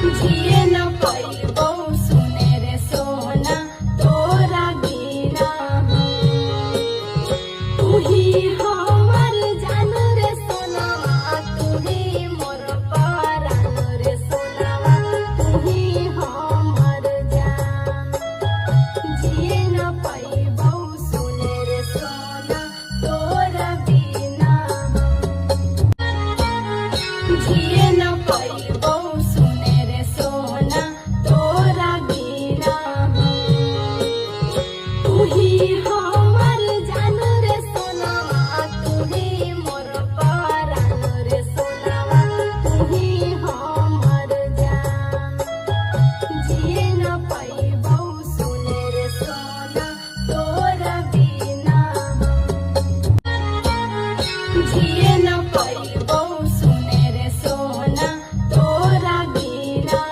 जिए न पाइबो सुने रे सोना तोरा बिना तू ही हमर जान रे सोनावा तू ही मोर परान रे सोनावा तू ही हमर जान जिए न पाइबो सुने रे सोना तोरा बिना जिए न पाइबो सुने रे सोना तोरा बिना तू ही हमर जान रे सोनावा तू ही मोर परान रे सोनावा तू ही हमर जान जिए न पाइबो सुने रे सोना तोरा बिना जिए न पाइबो सुने रे सोना तोरा बिना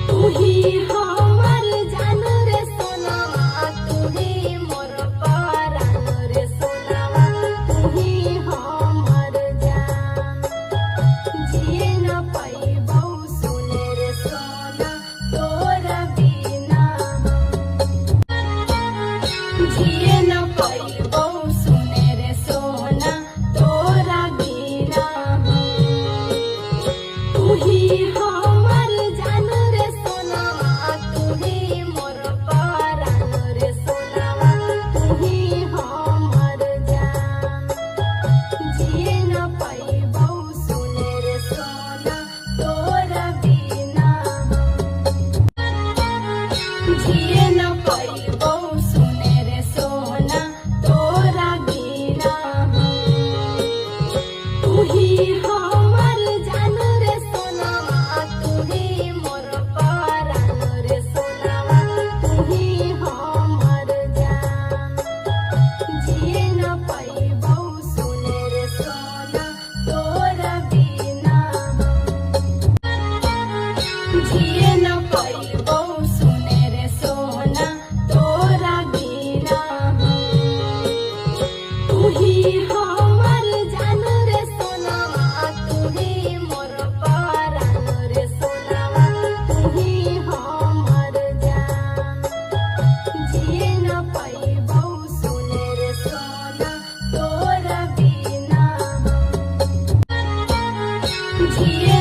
तू ही हमर जान रे सोनावा तू ही मोर परान रे सोनावा तू ही हमर जान जिए न पाइबो सुने रे सोना तोरा बिना जिए न पाइबो सुने रे सोना तोरा बिना तू ही हमर जान रे सोनावा तू ही मोर परान रे सोनावा तू ही हमर जान जिए न पाइबो सुने रे सोना तोरा बिना जिए न पाइबो सुने रे सोना तोरा बिना तू ही हमर जान रे सोनावा तू ही मोर परान रे सोनावा तू ही हमर जान जिए न पाइबो सुने रे सोना तोरा बिना जिए न पाइबो सुने रे सोना तोरा बिना तू ही हमर जान रे सोनावा तू ही मोर परान रे सोनावा तू ही हमर जान जिए न पाइबो सुने रे सोना तोरा बिना जिए